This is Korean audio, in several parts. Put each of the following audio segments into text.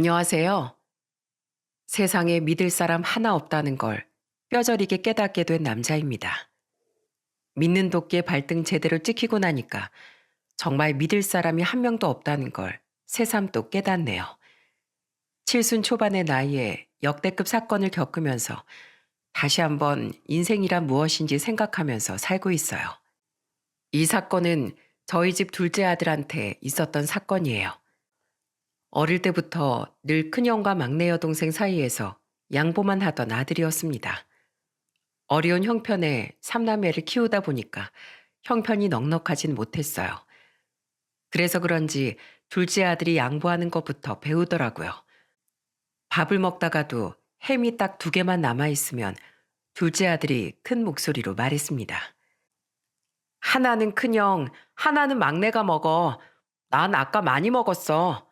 안녕하세요. 세상에 믿을 사람 하나 없다는 걸 뼈저리게 깨닫게 된 남자입니다. 믿는 도끼에 발등 제대로 찍히고 나니까 정말 믿을 사람이 한 명도 없다는 걸 새삼 또 깨닫네요. 칠순 초반의 나이에 역대급 사건을 겪으면서 다시 한번 인생이란 무엇인지 생각하면서 살고 있어요. 이 사건은 저희 집 둘째 아들한테 있었던 사건이에요. 어릴 때부터 늘 큰형과 막내 여동생 사이에서 양보만 하던 아들이었습니다. 어려운 형편에 삼남매를 키우다 보니까 형편이 넉넉하진 못했어요. 그래서 그런지 둘째 아들이 양보하는 것부터 배우더라고요. 밥을 먹다가도 햄이 딱 2개만 남아있으면 둘째 아들이 큰 목소리로 말했습니다. 하나는 큰형, 하나는 막내가 먹어. 난 아까 많이 먹었어.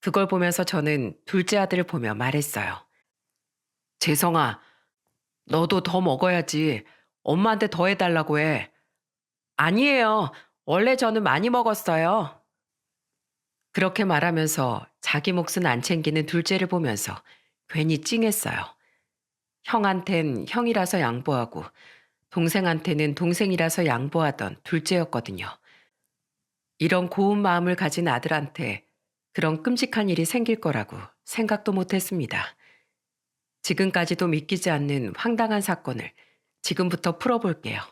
그걸 보면서 저는 둘째 아들을 보며 말했어요. 재성아, 너도 더 먹어야지. 엄마한테 더 해달라고 해. 아니에요. 원래 저는 많이 먹었어요. 그렇게 말하면서 자기 몫은 안 챙기는 둘째를 보면서 괜히 찡했어요. 형한텐 형이라서 양보하고 동생한테는 동생이라서 양보하던 둘째였거든요. 이런 고운 마음을 가진 아들한테 그런 끔찍한 일이 생길 거라고 생각도 못했습니다. 지금까지도 믿기지 않는 황당한 사건을 지금부터 풀어볼게요.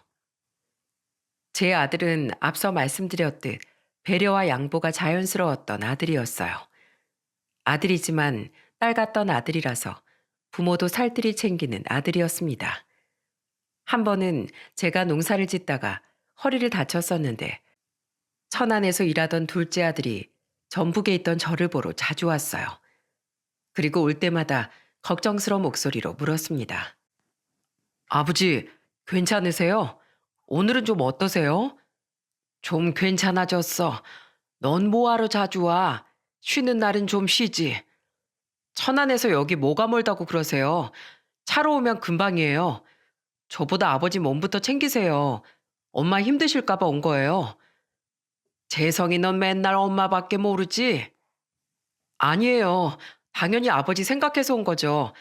제 아들은 앞서 말씀드렸듯 배려와 양보가 자연스러웠던 아들이었어요. 아들이지만 딸 같던 아들이라서 부모도 살뜰히 챙기는 아들이었습니다. 한 번은 제가 농사를 짓다가 허리를 다쳤었는데 천안에서 일하던 둘째 아들이 전북에 있던 저를 보러 자주 왔어요. 그리고 올 때마다 걱정스러운 목소리로 물었습니다. 아버지, 괜찮으세요? 오늘은 좀 어떠세요? 좀 괜찮아졌어. 넌 뭐하러 자주 와? 쉬는 날은 좀 쉬지. 천안에서 여기 뭐가 멀다고 그러세요? 차로 오면 금방이에요. 저보다 아버지 몸부터 챙기세요. 엄마 힘드실까봐 온 거예요. 재성이 넌 맨날 엄마밖에 모르지? 아니에요. 당연히 아버지 생각해서 온 거죠.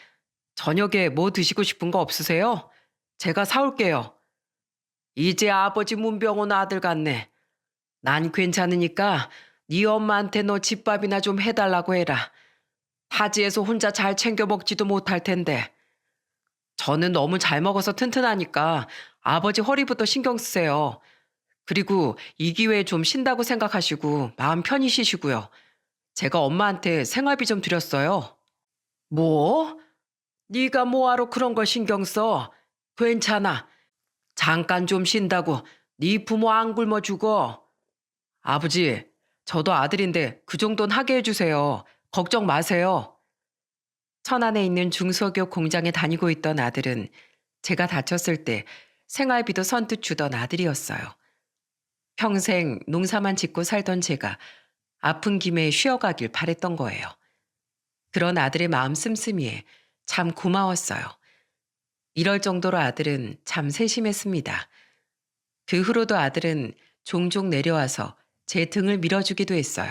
저녁에 뭐 드시고 싶은 거 없으세요? 제가 사올게요. 이제 아버지 문병 온 아들 같네. 난 괜찮으니까 네 엄마한테 너 집밥이나 좀 해달라고 해라. 타지에서 혼자 잘 챙겨 먹지도 못할 텐데. 저는 너무 잘 먹어서 튼튼하니까 아버지 허리부터 신경 쓰세요. 그리고 이 기회에 좀 쉰다고 생각하시고 마음 편히 쉬시고요. 제가 엄마한테 생활비 좀 드렸어요. 뭐? 네가 뭐하러 그런 걸 신경 써? 괜찮아. 잠깐 좀 쉰다고 네 부모 안 굶어 죽어. 아버지, 저도 아들인데 그 정도는 하게 해주세요. 걱정 마세요. 천안에 있는 중소기업 공장에 다니고 있던 아들은 제가 다쳤을 때 생활비도 선뜻 주던 아들이었어요. 평생 농사만 짓고 살던 제가 아픈 김에 쉬어가길 바랬던 거예요. 그런 아들의 마음 씀씀이에 참 고마웠어요. 이럴 정도로 아들은 참 세심했습니다. 그 후로도 아들은 종종 내려와서 제 등을 밀어주기도 했어요.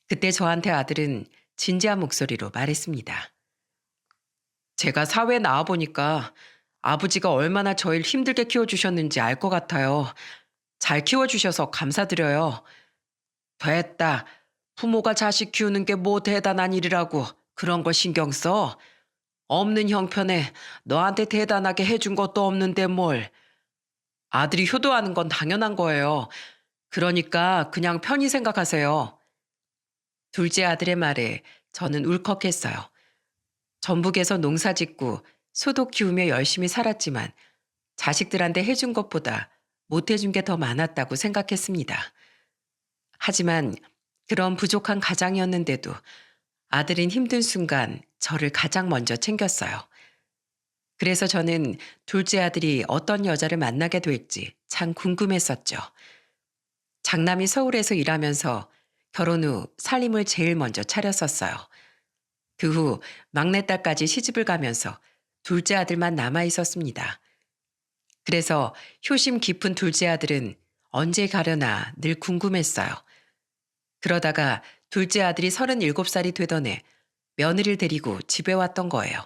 그때 저한테 아들은 진지한 목소리로 말했습니다. 제가 사회에 나와보니까 아버지가 얼마나 저희를 힘들게 키워주셨는지 알 것 같아요. 잘 키워주셔서 감사드려요. 됐다. 부모가 자식 키우는 게 뭐 대단한 일이라고 그런 거 신경 써? 없는 형편에 너한테 대단하게 해준 것도 없는데 뭘. 아들이 효도하는 건 당연한 거예요. 그러니까 그냥 편히 생각하세요. 둘째 아들의 말에 저는 울컥했어요. 전북에서 농사 짓고 소도 키우며 열심히 살았지만 자식들한테 해준 것보다 못 해준 게 더 많았다고 생각했습니다. 하지만 그런 부족한 가장이었는데도 아들인 힘든 순간 저를 가장 먼저 챙겼어요. 그래서 저는 둘째 아들이 어떤 여자를 만나게 될지 참 궁금했었죠. 장남이 서울에서 일하면서 결혼 후 살림을 제일 먼저 차렸었어요. 그 후 막내딸까지 시집을 가면서 둘째 아들만 남아 있었습니다. 그래서 효심 깊은 둘째 아들은 언제 가려나 늘 궁금했어요. 그러다가 둘째 아들이 37살이 되던 해 며느리를 데리고 집에 왔던 거예요.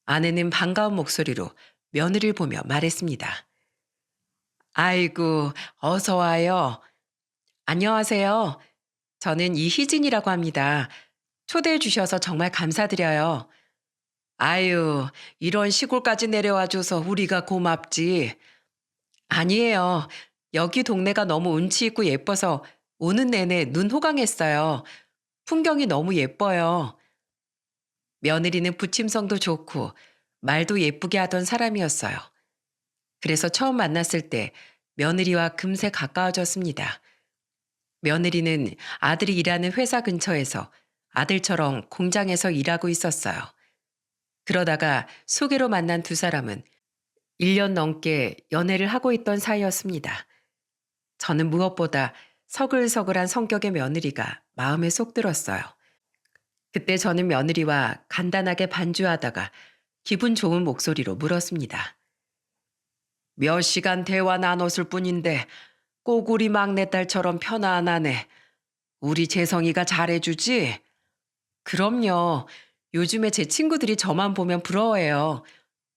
아내는 반가운 목소리로 며느리를 보며 말했습니다. 아이고, 어서 와요. 안녕하세요. 저는 이희진이라고 합니다. 초대해 주셔서 정말 감사드려요. 아유, 이런 시골까지 내려와 줘서 우리가 고맙지. 아니에요. 여기 동네가 너무 운치 있고 예뻐서 오는 내내 눈 호강했어요. 풍경이 너무 예뻐요. 며느리는 부침성도 좋고 말도 예쁘게 하던 사람이었어요. 그래서 처음 만났을 때 며느리와 금세 가까워졌습니다. 며느리는 아들이 일하는 회사 근처에서 아들처럼 공장에서 일하고 있었어요. 그러다가 소개로 만난 두 사람은 1년 넘게 연애를 하고 있던 사이였습니다. 저는 무엇보다 서글서글한 성격의 며느리가 마음에 쏙 들었어요. 그때 저는 며느리와 간단하게 반주하다가 기분 좋은 목소리로 물었습니다. 몇 시간 대화 나눴을 뿐인데 꼭 우리 막내딸처럼 편안하네. 우리 재성이가 잘해주지? 그럼요. 요즘에 제 친구들이 저만 보면 부러워해요.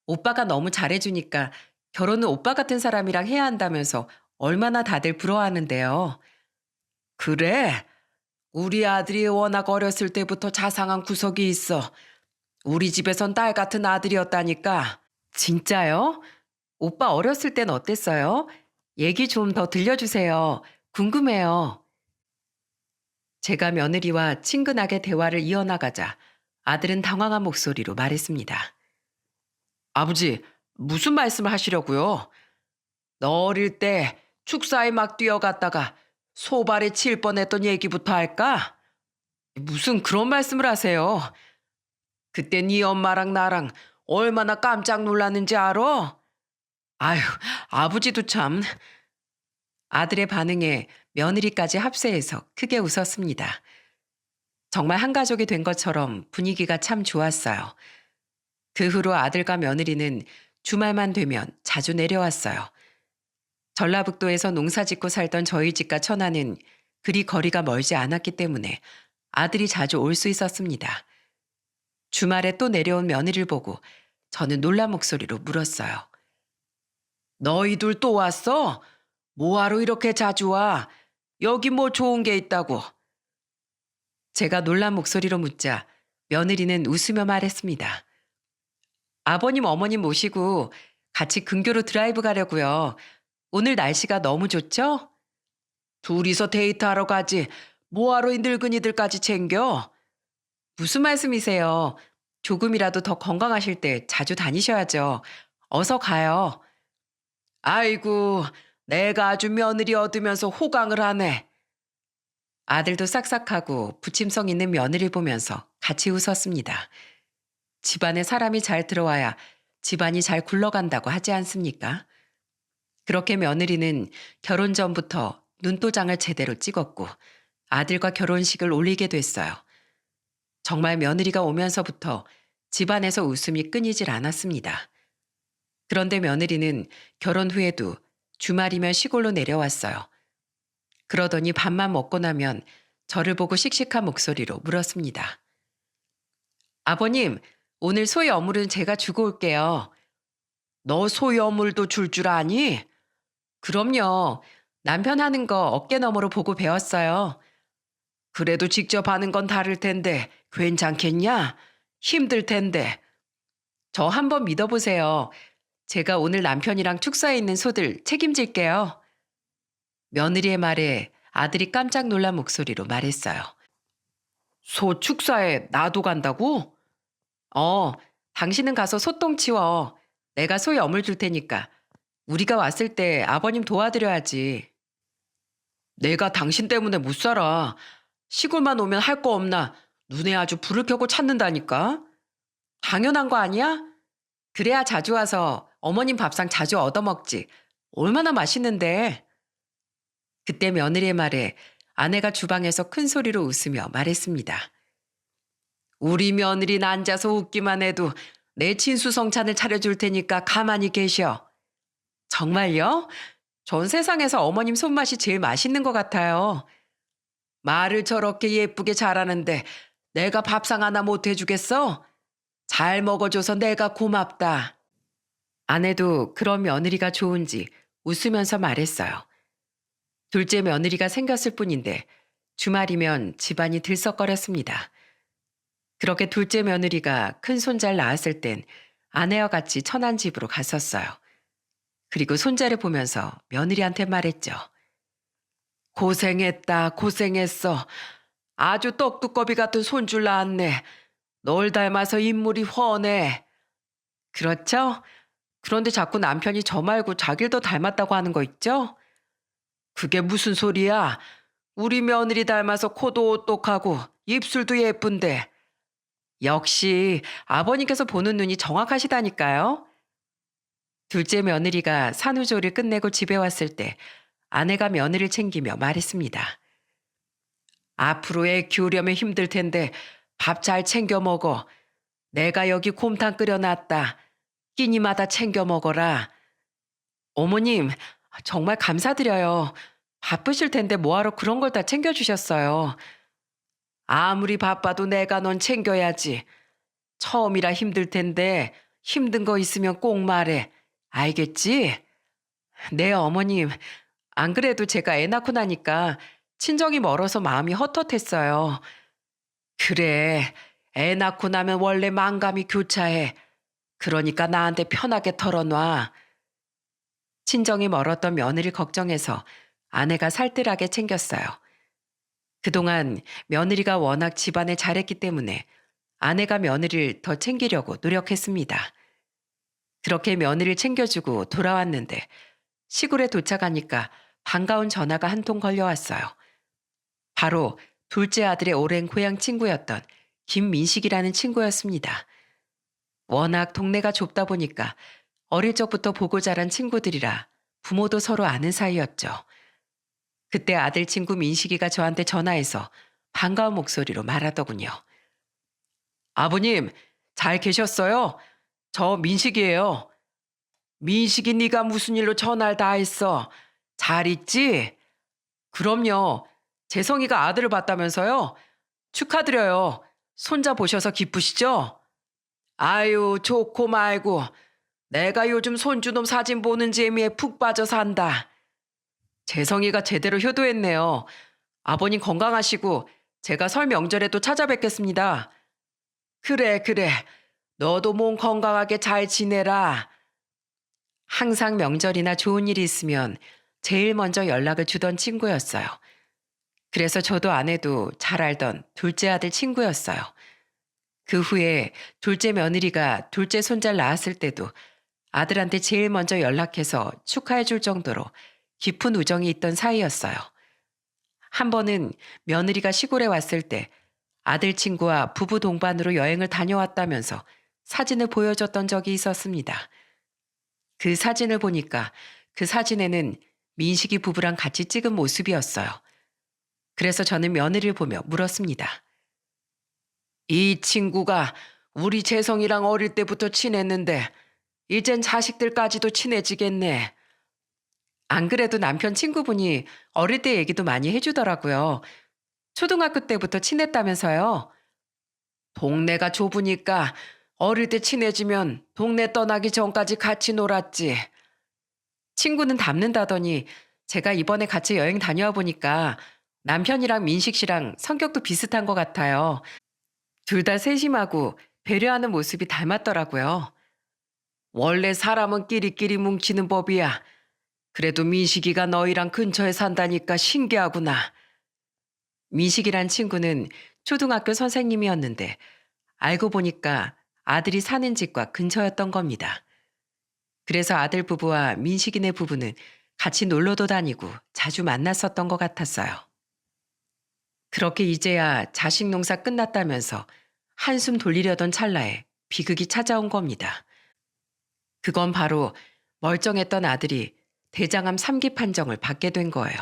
오빠가 너무 잘해주니까 결혼은 오빠 같은 사람이랑 해야 한다면서 얼마나 다들 부러워하는데요. 그래? 우리 아들이 워낙 어렸을 때부터 자상한 구석이 있어. 우리 집에선 딸 같은 아들이었다니까. 진짜요? 오빠 어렸을 땐 어땠어요? 얘기 좀 더 들려주세요. 궁금해요. 제가 며느리와 친근하게 대화를 이어나가자 아들은 당황한 목소리로 말했습니다. 아버지, 무슨 말씀을 하시려고요? 너 어릴 때 축사에 막 뛰어갔다가 소발에 칠 뻔했던 얘기부터 할까? 무슨 그런 말씀을 하세요? 그때 네 엄마랑 나랑 얼마나 깜짝 놀랐는지 알아? 아유, 아버지도 참. 아들의 반응에 며느리까지 합세해서 크게 웃었습니다. 정말 한 가족이 된 것처럼 분위기가 참 좋았어요. 그 후로 아들과 며느리는 주말만 되면 자주 내려왔어요. 전라북도에서 농사 짓고 살던 저희 집과 천안은 그리 거리가 멀지 않았기 때문에 아들이 자주 올 수 있었습니다. 주말에 또 내려온 며느리를 보고 저는 놀란 목소리로 물었어요. 너희들 또 왔어? 뭐하러 이렇게 자주 와? 여기 뭐 좋은 게 있다고? 제가 놀란 목소리로 묻자 며느리는 웃으며 말했습니다. 아버님, 어머님 모시고 같이 근교로 드라이브 가려고요. 오늘 날씨가 너무 좋죠? 둘이서 데이트하러 가지. 뭐하러 이 늙은이들까지 챙겨? 무슨 말씀이세요? 조금이라도 더 건강하실 때 자주 다니셔야죠. 어서 가요. 아이고, 내가 아주 며느리 얻으면서 호강을 하네. 아들도 싹싹하고 부침성 있는 며느리를 보면서 같이 웃었습니다. 집안에 사람이 잘 들어와야 집안이 잘 굴러간다고 하지 않습니까? 그렇게 며느리는 결혼 전부터 눈도장을 제대로 찍었고 아들과 결혼식을 올리게 됐어요. 정말 며느리가 오면서부터 집안에서 웃음이 끊이질 않았습니다. 그런데 며느리는 결혼 후에도 주말이면 시골로 내려왔어요. 그러더니 밥만 먹고 나면 저를 보고 씩씩한 목소리로 물었습니다. 아버님, 오늘 소의 어물은 제가 주고 올게요. 너 소의 어물도 줄 아니? 그럼요. 남편 하는 거 어깨너머로 보고 배웠어요. 그래도 직접 하는 건 다를 텐데 괜찮겠냐? 힘들 텐데. 저 한번 믿어보세요. 제가 오늘 남편이랑 축사에 있는 소들 책임질게요. 며느리의 말에 아들이 깜짝 놀란 목소리로 말했어요. 소 축사에 나도 간다고? 당신은 가서 소똥 치워. 내가 소에 어물 줄 테니까. 우리가 왔을 때 아버님 도와드려야지. 내가 당신 때문에 못 살아. 시골만 오면 할 거 없나 눈에 아주 불을 켜고 찾는다니까. 당연한 거 아니야? 그래야 자주 와서 어머님 밥상 자주 얻어먹지. 얼마나 맛있는데. 그때 며느리의 말에 아내가 주방에서 큰 소리로 웃으며 말했습니다. 우리 며느리는 앉아서 웃기만 해도 내 친수성찬을 차려줄 테니까 가만히 계셔. 정말요? 전 세상에서 어머님 손맛이 제일 맛있는 것 같아요. 말을 저렇게 예쁘게 잘하는데 내가 밥상 하나 못 해주겠어? 잘 먹어줘서 내가 고맙다. 아내도 그런 며느리가 좋은지 웃으면서 말했어요. 둘째 며느리가 생겼을 뿐인데 주말이면 집안이 들썩거렸습니다. 그렇게 둘째 며느리가 큰 손자를 낳았을 땐 아내와 같이 천안 집으로 갔었어요. 그리고 손자를 보면서 며느리한테 말했죠. 고생했다, 고생했어. 아주 떡두꺼비 같은 손줄 낳았네. 널 닮아서 인물이 훤해. 그렇죠? 그런데 자꾸 남편이 저 말고 자기를 더 닮았다고 하는 거 있죠? 그게 무슨 소리야? 우리 며느리 닮아서 코도 오똑하고 입술도 예쁜데. 역시 아버님께서 보는 눈이 정확하시다니까요. 둘째 며느리가 산후조리를 끝내고 집에 왔을 때 아내가 며느리를 챙기며 말했습니다. 앞으로 애 키우려면 힘들 텐데 밥 잘 챙겨 먹어. 내가 여기 곰탕 끓여놨다. 끼니마다 챙겨 먹어라. 어머님, 정말 감사드려요. 바쁘실 텐데 뭐하러 그런 걸 다 챙겨주셨어요. 아무리 바빠도 내가 넌 챙겨야지. 처음이라 힘들 텐데 힘든 거 있으면 꼭 말해. 알겠지? 네, 어머님. 안 그래도 제가 애 낳고 나니까 친정이 멀어서 마음이 헛헛했어요. 그래, 애 낳고 나면 원래 만감이 교차해. 그러니까 나한테 편하게 털어놔. 친정이 멀었던 며느리를 걱정해서 아내가 살뜰하게 챙겼어요. 그동안 며느리가 워낙 집안을 잘했기 때문에 아내가 며느리를 더 챙기려고 노력했습니다. 그렇게 며느리를 챙겨주고 돌아왔는데 시골에 도착하니까 반가운 전화가 한 통 걸려왔어요. 바로 둘째 아들의 오랜 고향 친구였던 김민식이라는 친구였습니다. 워낙 동네가 좁다 보니까 어릴 적부터 보고 자란 친구들이라 부모도 서로 아는 사이였죠. 그때 아들 친구 민식이가 저한테 전화해서 반가운 목소리로 말하더군요. 아버님, 잘 계셨어요? 저 민식이에요. 민식이 네가 무슨 일로 전화를 다 했어? 잘 있지? 그럼요. 재성이가 아들을 봤다면서요? 축하드려요. 손자 보셔서 기쁘시죠? 아유, 좋고 말고. 내가 요즘 손주놈 사진 보는 재미에 푹 빠져 산다. 재성이가 제대로 효도했네요. 아버님 건강하시고 제가 설 명절에도 찾아뵙겠습니다. 그래, 그래. 너도 몸 건강하게 잘 지내라. 항상 명절이나 좋은 일이 있으면 제일 먼저 연락을 주던 친구였어요. 그래서 저도 아내도 잘 알던 둘째 아들 친구였어요. 그 후에 둘째 며느리가 둘째 손자를 낳았을 때도 아들한테 제일 먼저 연락해서 축하해 줄 정도로 깊은 우정이 있던 사이였어요. 한 번은 며느리가 시골에 왔을 때 아들 친구와 부부 동반으로 여행을 다녀왔다면서 사진을 보여줬던 적이 있었습니다. 그 사진을 보니까 그 사진에는 민식이 부부랑 같이 찍은 모습이었어요. 그래서 저는 며느리를 보며 물었습니다. 이 친구가 우리 재성이랑 어릴 때부터 친했는데 이젠 자식들까지도 친해지겠네. 안 그래도 남편 친구분이 어릴 때 얘기도 많이 해주더라고요. 초등학교 때부터 친했다면서요. 동네가 좁으니까 어릴 때 친해지면 동네 떠나기 전까지 같이 놀았지. 친구는 닮는다더니 제가 이번에 같이 여행 다녀와 보니까 남편이랑 민식 씨랑 성격도 비슷한 것 같아요. 둘 다 세심하고 배려하는 모습이 닮았더라고요. 원래 사람은 끼리끼리 뭉치는 법이야. 그래도 민식이가 너희랑 근처에 산다니까 신기하구나. 민식이란 친구는 초등학교 선생님이었는데 알고 보니까 아들이 사는 집과 근처였던 겁니다. 그래서 아들 부부와 민식이네 부부는 같이 놀러도 다니고 자주 만났었던 것 같았어요. 그렇게 이제야 자식 농사 끝났다면서 한숨 돌리려던 찰나에 비극이 찾아온 겁니다. 그건 바로 멀쩡했던 아들이 대장암 3기 판정을 받게 된 거예요.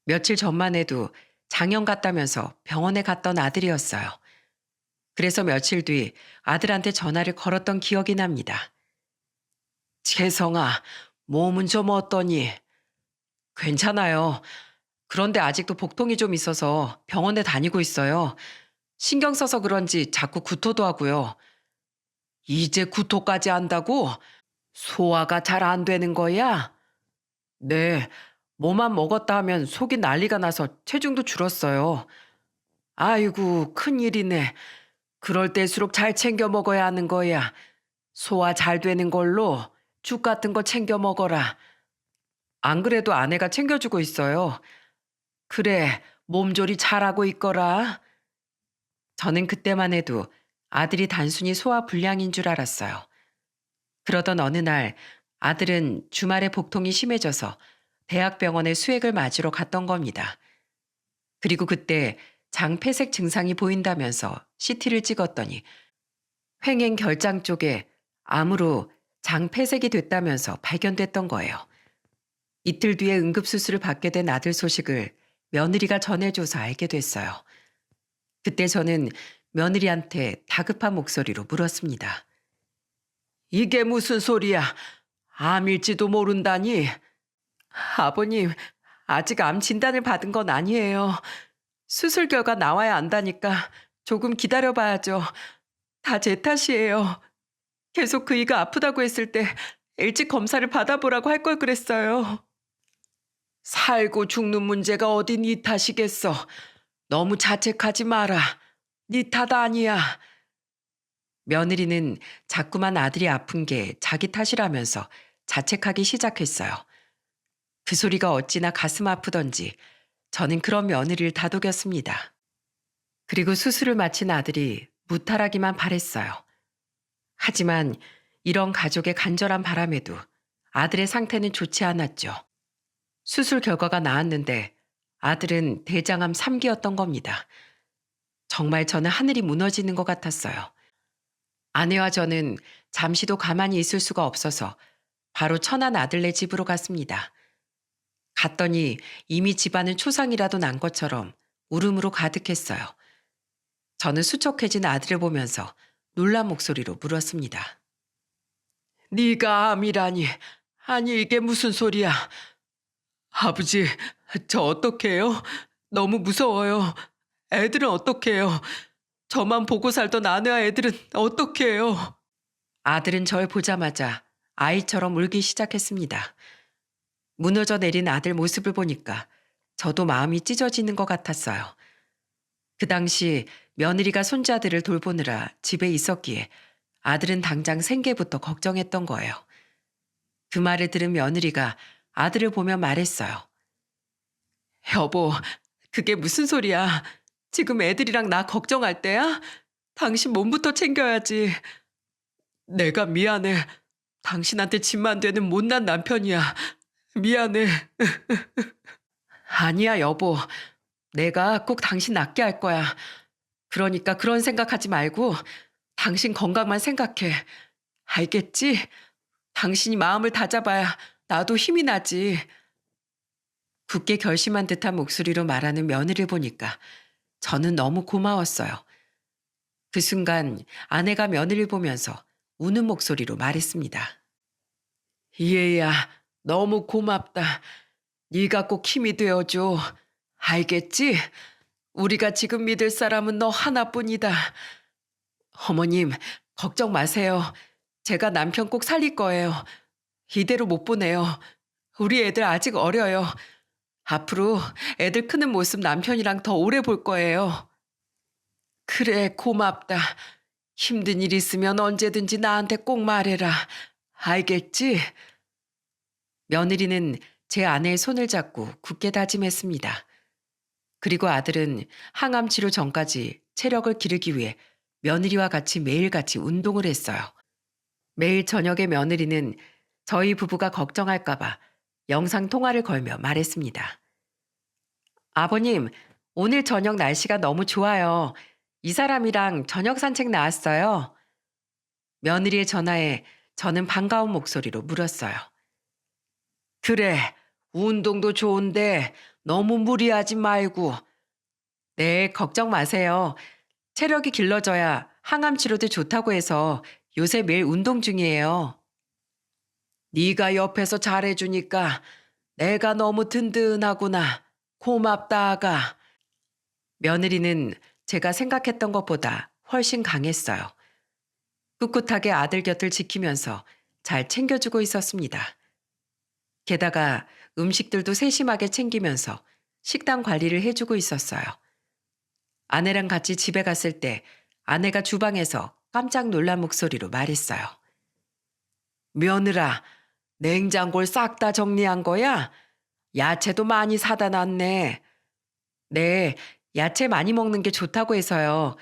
며칠 전만 해도 장염 같다면서 병원에 갔던 아들이었어요. 그래서 며칠 뒤 아들한테 전화를 걸었던 기억이 납니다. 재성아, 몸은 좀 어떠니? 괜찮아요. 그런데 아직도 복통이 좀 있어서 병원에 다니고 있어요. 신경 써서 그런지 자꾸 구토도 하고요. 이제 구토까지 한다고? 소화가 잘 안 되는 거야? 네. 뭐만 먹었다 하면 속이 난리가 나서 체중도 줄었어요. 아이고, 큰일이네. 그럴 때일수록 잘 챙겨 먹어야 하는 거야. 소화 잘 되는 걸로 죽 같은 거 챙겨 먹어라. 안 그래도 아내가 챙겨주고 있어요. 그래, 몸조리 잘하고 있거라. 저는 그때만 해도 아들이 단순히 소화 불량인 줄 알았어요. 그러던 어느 날 아들은 주말에 복통이 심해져서 대학병원에 수액을 맞으러 갔던 겁니다. 그리고 그때 장폐색 증상이 보인다면서 CT를 찍었더니 횡행 결장 쪽에 암으로 장폐색이 됐다면서 발견됐던 거예요. 이틀 뒤에 응급수술을 받게 된 아들 소식을 며느리가 전해줘서 알게 됐어요. 그때 저는 며느리한테 다급한 목소리로 물었습니다. 이게 무슨 소리야? 암일지도 모른다니? 아버님, 아직 암 진단을 받은 건 아니에요. 수술 결과 나와야 안다니까 조금 기다려봐야죠. 다 제 탓이에요. 계속 그이가 아프다고 했을 때 일찍 검사를 받아보라고 할 걸 그랬어요. 살고 죽는 문제가 어디 네 탓이겠어. 너무 자책하지 마라. 네 탓 아니야. 며느리는 자꾸만 아들이 아픈 게 자기 탓이라면서 자책하기 시작했어요. 그 소리가 어찌나 가슴 아프던지 저는 그런 며느리를 다독였습니다. 그리고 수술을 마친 아들이 무탈하기만 바랬어요. 하지만 이런 가족의 간절한 바람에도 아들의 상태는 좋지 않았죠. 수술 결과가 나왔는데 아들은 대장암 3기였던 겁니다. 정말 저는 하늘이 무너지는 것 같았어요. 아내와 저는 잠시도 가만히 있을 수가 없어서 바로 천안 아들네 집으로 갔습니다. 갔더니 이미 집안은 초상이라도 난 것처럼 울음으로 가득했어요. 저는 수척해진 아들을 보면서 놀란 목소리로 물었습니다. 네가 암이라니. 아니 이게 무슨 소리야. 아버지, 저 어떡해요? 너무 무서워요. 애들은 어떡해요? 저만 보고 살던 아내와 애들은 어떡해요? 아들은 절 보자마자 아이처럼 울기 시작했습니다. 무너져 내린 아들 모습을 보니까 저도 마음이 찢어지는 것 같았어요. 그 당시 며느리가 손자들을 돌보느라 집에 있었기에 아들은 당장 생계부터 걱정했던 거예요. 그 말을 들은 며느리가 아들을 보며 말했어요. 여보, 그게 무슨 소리야? 지금 애들이랑 나 걱정할 때야? 당신 몸부터 챙겨야지. 내가 미안해. 당신한테 짐만 되는 못난 남편이야. 미안해. 아니야, 여보. 내가 꼭 당신 낫게 할 거야. 그러니까 그런 생각하지 말고 당신 건강만 생각해. 알겠지? 당신이 마음을 다잡아야 나도 힘이 나지. 굳게 결심한 듯한 목소리로 말하는 며느리를 보니까 저는 너무 고마웠어요. 그 순간 아내가 며느리를 보면서 우는 목소리로 말했습니다. 얘야, 너무 고맙다. 네가 꼭 힘이 되어줘. 알겠지? 우리가 지금 믿을 사람은 너 하나뿐이다. 어머님, 걱정 마세요. 제가 남편 꼭 살릴 거예요. 이대로 못 보내요. 우리 애들 아직 어려요. 앞으로 애들 크는 모습 남편이랑 더 오래 볼 거예요. 그래, 고맙다. 힘든 일 있으면 언제든지 나한테 꼭 말해라. 알겠지? 며느리는 제 아내의 손을 잡고 굳게 다짐했습니다. 그리고 아들은 항암 치료 전까지 체력을 기르기 위해 며느리와 같이 매일같이 운동을 했어요. 매일 저녁에 며느리는 저희 부부가 걱정할까봐 영상 통화를 걸며 말했습니다. 아버님, 오늘 저녁 날씨가 너무 좋아요. 이 사람이랑 저녁 산책 나왔어요. 며느리의 전화에 저는 반가운 목소리로 물었어요. 그래, 운동도 좋은데 너무 무리하지 말고. 네, 걱정 마세요. 체력이 길러져야 항암 치료도 좋다고 해서 요새 매일 운동 중이에요. 네가 옆에서 잘해주니까 내가 너무 든든하구나. 고맙다, 아가. 며느리는 제가 생각했던 것보다 훨씬 강했어요. 꿋꿋하게 아들 곁을 지키면서 잘 챙겨주고 있었습니다. 게다가 음식들도 세심하게 챙기면서 식단 관리를 해주고 있었어요. 아내랑 같이 집에 갔을 때 아내가 주방에서 깜짝 놀란 목소리로 말했어요. 며느라, 냉장고를 싹 다 정리한 거야? 야채도 많이 사다 놨네. 네, 야채 많이 먹는 게 좋다고 해서요.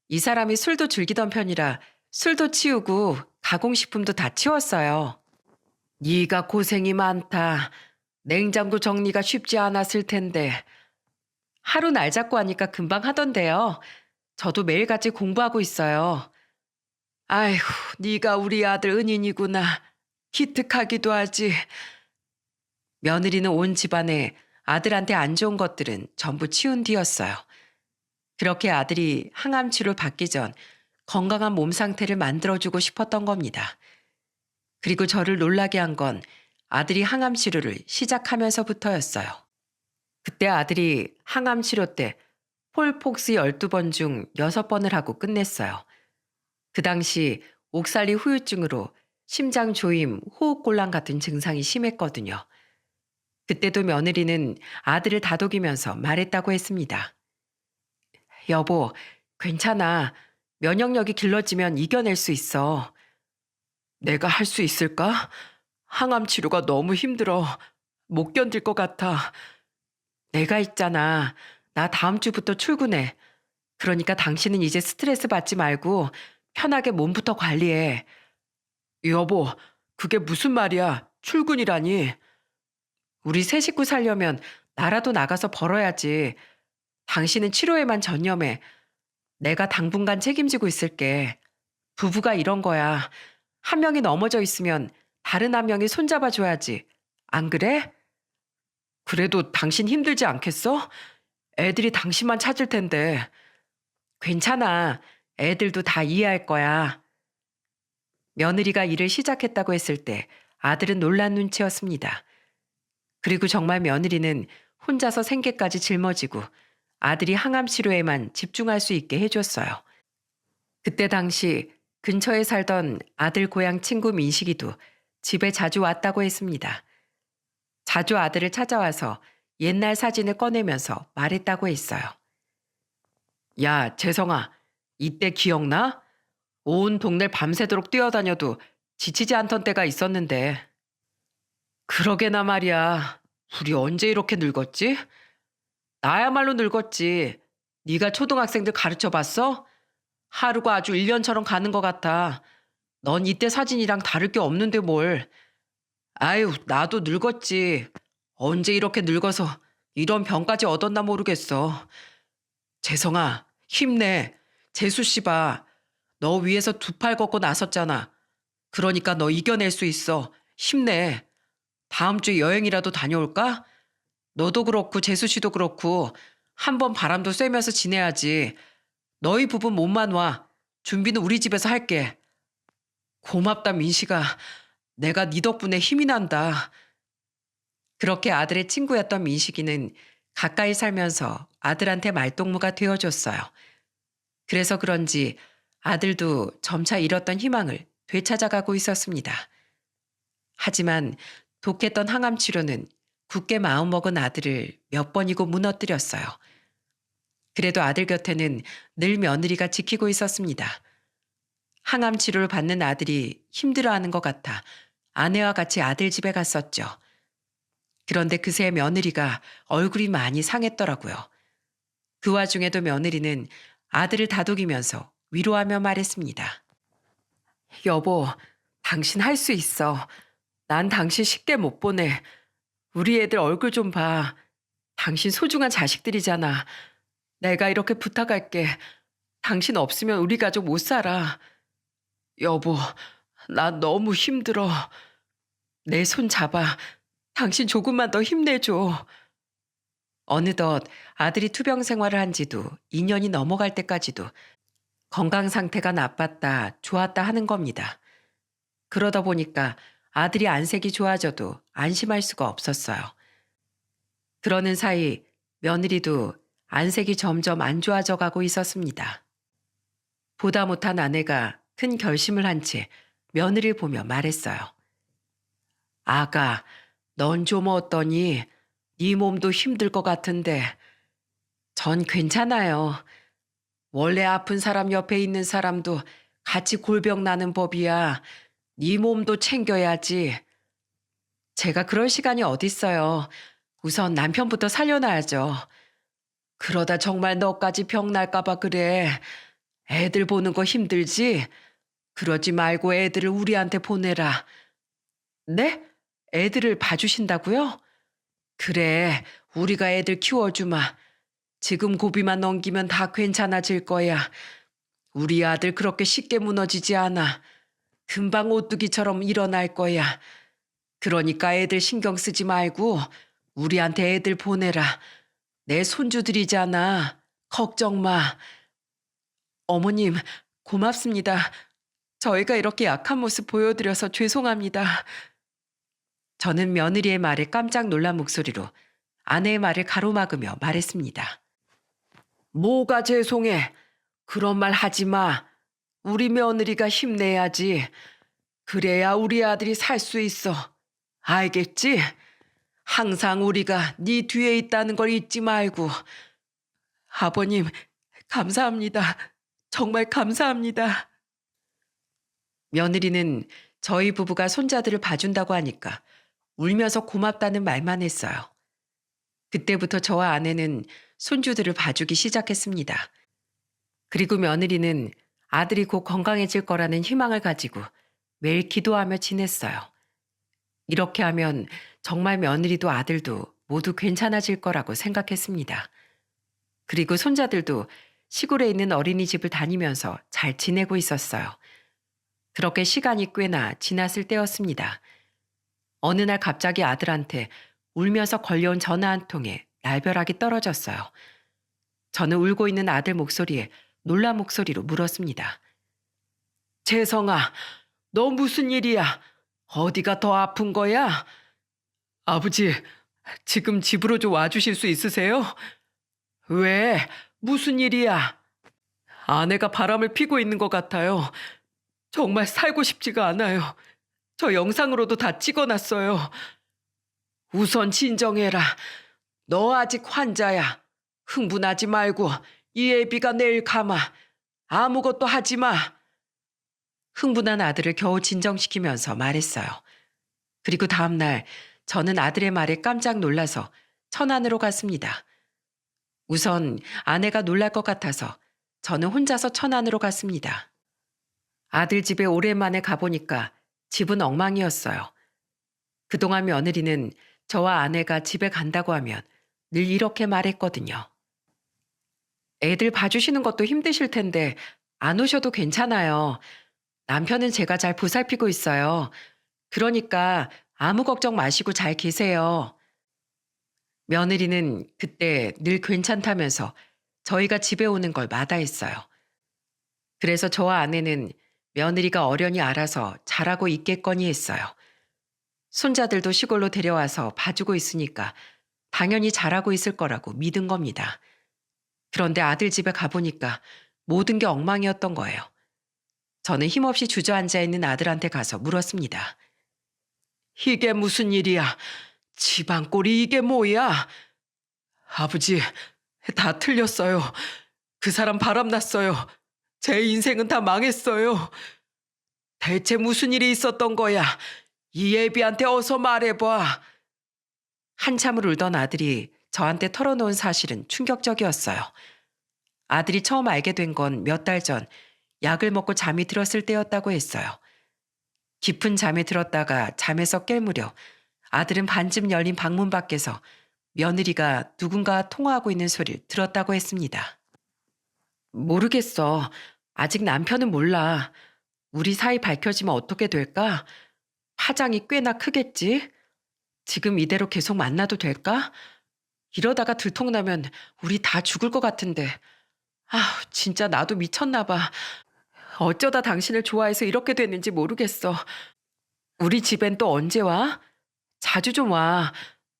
이 사람이 술도 즐기던 편이라 술도 치우고 가공식품도 다 치웠어요. 네가 고생이 많다. 냉장고 정리가 쉽지 않았을 텐데. 하루 날 잡고 하니까 금방 하던데요. 저도 매일같이 공부하고 있어요. 아이고, 네가 우리 아들 은인이구나. 기특하기도 하지. 며느리는 온 집안에 아들한테 안 좋은 것들은 전부 치운 뒤였어요. 그렇게 아들이 항암 치료 받기 전 건강한 몸 상태를 만들어주고 싶었던 겁니다. 그리고 저를 놀라게 한 건 아들이 항암 치료를 시작하면서부터였어요. 그때 아들이 항암 치료 때 폴폭스 12번 중 6번을 하고 끝냈어요. 그 당시 옥살리 후유증으로 심장 조임, 호흡곤란 같은 증상이 심했거든요. 그때도 며느리는 아들을 다독이면서 말했다고 했습니다. 여보, 괜찮아. 면역력이 길러지면 이겨낼 수 있어. 내가 할 수 있을까? 항암 치료가 너무 힘들어. 못 견딜 것 같아. 내가 있잖아. 나 다음 주부터 출근해. 그러니까 당신은 이제 스트레스 받지 말고 편하게 몸부터 관리해. 여보, 그게 무슨 말이야? 출근이라니. 우리 세 식구 살려면 나라도 나가서 벌어야지. 당신은 치료에만 전념해. 내가 당분간 책임지고 있을게. 부부가 이런 거야. 한 명이 넘어져 있으면 다른 한 명이 손잡아 줘야지. 안 그래? 그래도 당신 힘들지 않겠어? 애들이 당신만 찾을 텐데. 괜찮아. 애들도 다 이해할 거야. 며느리가 일을 시작했다고 했을 때 아들은 놀란 눈치였습니다. 그리고 정말 며느리는 혼자서 생계까지 짊어지고 아들이 항암 치료에만 집중할 수 있게 해줬어요. 그때 당시 근처에 살던 아들 고향 친구 민식이도 집에 자주 왔다고 했습니다. 자주 아들을 찾아와서 옛날 사진을 꺼내면서 말했다고 했어요. 야, 재성아, 이때 기억나? 온 동네 밤새도록 뛰어다녀도 지치지 않던 때가 있었는데. 그러게나 말이야. 우리 언제 이렇게 늙었지? 나야말로 늙었지. 네가 초등학생들 가르쳐 봤어? 하루가 아주 1년처럼 가는 것 같아. 넌 이때 사진이랑 다를 게 없는데 뭘. 아유, 나도 늙었지. 언제 이렇게 늙어서 이런 병까지 얻었나 모르겠어. 재성아, 힘내. 재수 씨 봐. 너 위에서 두 팔 걷고 나섰잖아. 그러니까 너 이겨낼 수 있어. 힘내. 다음 주에 여행이라도 다녀올까? 너도 그렇고 재수 씨도 그렇고 한번 바람도 쐬면서 지내야지. 너희 부부 몸만 와. 준비는 우리 집에서 할게. 고맙다 민식아. 내가 네 덕분에 힘이 난다. 그렇게 아들의 친구였던 민식이는 가까이 살면서 아들한테 말동무가 되어줬어요. 그래서 그런지 아들도 점차 잃었던 희망을 되찾아가고 있었습니다. 하지만 독했던 항암 치료는 굳게 마음먹은 아들을 몇 번이고 무너뜨렸어요. 그래도 아들 곁에는 늘 며느리가 지키고 있었습니다. 항암 치료를 받는 아들이 힘들어하는 것 같아 아내와 같이 아들 집에 갔었죠. 그런데 그새 며느리가 얼굴이 많이 상했더라고요. 그 와중에도 며느리는 아들을 다독이면서 위로하며 말했습니다. 여보, 당신 할 수 있어. 난 당신 쉽게 못 보내. 우리 애들 얼굴 좀 봐. 당신 소중한 자식들이잖아. 내가 이렇게 부탁할게. 당신 없으면 우리 가족 못 살아. 여보, 나 너무 힘들어. 내 손 잡아. 당신 조금만 더 힘내줘. 어느덧 아들이 투병 생활을 한 지도 2년이 넘어갈 때까지도 건강 상태가 나빴다, 좋았다 하는 겁니다. 그러다 보니까 아들이 안색이 좋아져도 안심할 수가 없었어요. 그러는 사이 며느리도 안색이 점점 안 좋아져 가고 있었습니다. 보다 못한 아내가 큰 결심을 한 채 며느리를 보며 말했어요. 아가, 넌 좀 어떠니? 네 몸도 힘들 것 같은데. 전 괜찮아요. 원래 아픈 사람 옆에 있는 사람도 같이 골병 나는 법이야. 네 몸도 챙겨야지. 제가 그럴 시간이 어딨어요. 우선 남편부터 살려놔야죠. 그러다 정말 너까지 병 날까봐 그래. 애들 보는 거 힘들지? 그러지 말고 애들을 우리한테 보내라. 네? 애들을 봐주신다고요? 그래, 우리가 애들 키워주마. 지금 고비만 넘기면 다 괜찮아질 거야. 우리 아들 그렇게 쉽게 무너지지 않아. 금방 오뚜기처럼 일어날 거야. 그러니까 애들 신경 쓰지 말고 우리한테 애들 보내라. 내 손주들이잖아. 걱정 마. 어머님, 고맙습니다. 저희가 이렇게 약한 모습 보여드려서 죄송합니다. 저는 며느리의 말에 깜짝 놀란 목소리로 아내의 말을 가로막으며 말했습니다. 뭐가 죄송해. 그런 말 하지 마. 우리 며느리가 힘내야지. 그래야 우리 아들이 살 수 있어. 알겠지? 항상 우리가 네 뒤에 있다는 걸 잊지 말고. 아버님, 감사합니다. 정말 감사합니다. 며느리는 저희 부부가 손자들을 봐준다고 하니까 울면서 고맙다는 말만 했어요. 그때부터 저와 아내는 손주들을 봐주기 시작했습니다. 그리고 며느리는 아들이 곧 건강해질 거라는 희망을 가지고 매일 기도하며 지냈어요. 이렇게 하면 정말 며느리도 아들도 모두 괜찮아질 거라고 생각했습니다. 그리고 손자들도 시골에 있는 어린이집을 다니면서 잘 지내고 있었어요. 그렇게 시간이 꽤나 지났을 때였습니다. 어느 날 갑자기 아들한테 울면서 걸려온 전화 한 통에 날벼락이 떨어졌어요. 저는 울고 있는 아들 목소리에 놀란 목소리로 물었습니다. 재성아, 너 무슨 일이야? 어디가 더 아픈 거야? 아버지, 지금 집으로 좀 와주실 수 있으세요? 왜? 무슨 일이야? 아내가 바람을 피고 있는 것 같아요. 정말 살고 싶지가 않아요. 저 영상으로도 다 찍어놨어요. 우선 진정해라. 너 아직 환자야. 흥분하지 말고 이 애비가 내일 감아. 아무것도 하지 마. 흥분한 아들을 겨우 진정시키면서 말했어요. 그리고 다음 날 저는 아들의 말에 깜짝 놀라서 천안으로 갔습니다. 우선 아내가 놀랄 것 같아서 저는 혼자서 천안으로 갔습니다. 아들 집에 오랜만에 가보니까 집은 엉망이었어요. 그동안 며느리는 저와 아내가 집에 간다고 하면 늘 이렇게 말했거든요. 애들 봐주시는 것도 힘드실 텐데 안 오셔도 괜찮아요. 남편은 제가 잘 보살피고 있어요. 그러니까 아무 걱정 마시고 잘 계세요. 며느리는 그때 늘 괜찮다면서 저희가 집에 오는 걸 마다했어요. 그래서 저와 아내는 며느리가 어련히 알아서 잘하고 있겠거니 했어요. 손자들도 시골로 데려와서 봐주고 있으니까 당연히 잘하고 있을 거라고 믿은 겁니다. 그런데 아들 집에 가보니까 모든 게 엉망이었던 거예요. 저는 힘없이 주저앉아 있는 아들한테 가서 물었습니다. 이게 무슨 일이야? 집안 꼴이 이게 뭐야? 아버지, 다 틀렸어요. 그 사람 바람났어요. 제 인생은 다 망했어요. 대체 무슨 일이 있었던 거야? 이 애비한테 어서 말해봐. 한참을 울던 아들이 저한테 털어놓은 사실은 충격적이었어요. 아들이 처음 알게 된 건 몇 달 전 약을 먹고 잠이 들었을 때였다고 했어요. 깊은 잠에 들었다가 잠에서 깰 무렵 아들은 반쯤 열린 방문 밖에서 며느리가 누군가 통화하고 있는 소리를 들었다고 했습니다. 모르겠어. 아직 남편은 몰라. 우리 사이 밝혀지면 어떻게 될까? 파장이 꽤나 크겠지? 지금 이대로 계속 만나도 될까? 이러다가 들통나면 우리 다 죽을 것 같은데. 아, 진짜 나도 미쳤나 봐. 어쩌다 당신을 좋아해서 이렇게 됐는지 모르겠어. 우리 집엔 또 언제 와? 자주 좀 와.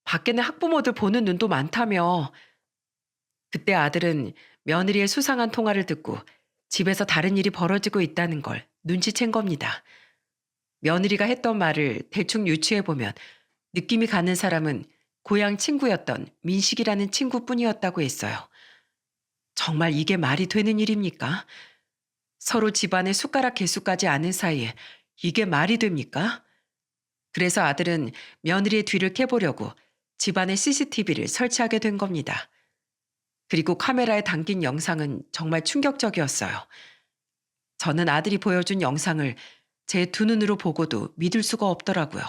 밖에는 학부모들 보는 눈도 많다며. 그때 아들은 며느리의 수상한 통화를 듣고 집에서 다른 일이 벌어지고 있다는 걸 눈치챈 겁니다. 며느리가 했던 말을 대충 유추해보면 느낌이 가는 사람은 고향 친구였던 민식이라는 친구뿐이었다고 했어요. 정말 이게 말이 되는 일입니까? 서로 집안의 숟가락 개수까지 아는 사이에 이게 말이 됩니까? 그래서 아들은 며느리의 뒤를 캐보려고 집안에 CCTV를 설치하게 된 겁니다. 그리고 카메라에 담긴 영상은 정말 충격적이었어요. 저는 아들이 보여준 영상을 제 두 눈으로 보고도 믿을 수가 없더라고요.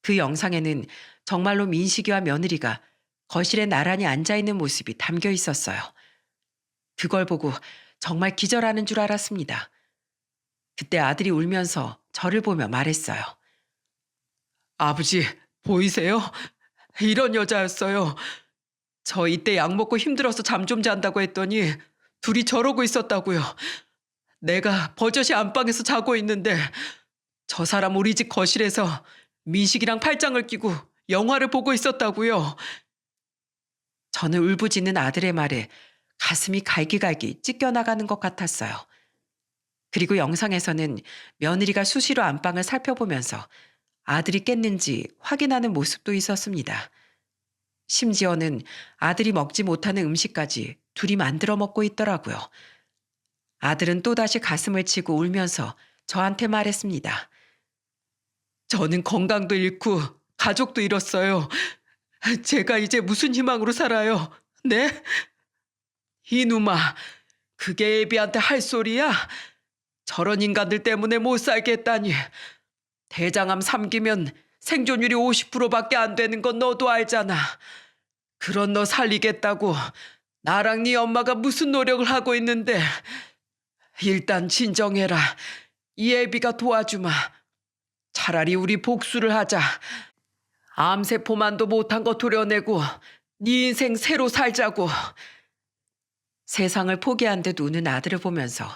그 영상에는 정말로 민식이와 며느리가 거실에 나란히 앉아있는 모습이 담겨 있었어요. 그걸 보고 정말 기절하는 줄 알았습니다. 그때 아들이 울면서 저를 보며 말했어요. 아버지, 보이세요? 이런 여자였어요. 저 이때 약 먹고 힘들어서 잠 좀 잔다고 했더니 둘이 저러고 있었다고요. 내가 버젓이 안방에서 자고 있는데 저 사람 우리 집 거실에서 민식이랑 팔짱을 끼고 영화를 보고 있었다고요. 저는 울부짖는 아들의 말에 가슴이 갈기갈기 찢겨나가는 것 같았어요. 그리고 영상에서는 며느리가 수시로 안방을 살펴보면서 아들이 깼는지 확인하는 모습도 있었습니다. 심지어는 아들이 먹지 못하는 음식까지 둘이 만들어 먹고 있더라고요. 아들은 또다시 가슴을 치고 울면서 저한테 말했습니다. 저는 건강도 잃고 가족도 잃었어요. 제가 이제 무슨 희망으로 살아요? 네? 이놈아, 그게 애비한테 할 소리야? 저런 인간들 때문에 못 살겠다니. 대장암 3기면 생존율이 50%밖에 안 되는 건 너도 알잖아. 그런 너 살리겠다고 나랑 네 엄마가 무슨 노력을 하고 있는데. 일단 진정해라. 이 애비가 도와주마. 차라리 우리 복수를 하자. 암세포만도 못한 거 도려내고 네 인생 새로 살자고. 세상을 포기한 듯 우는 아들을 보면서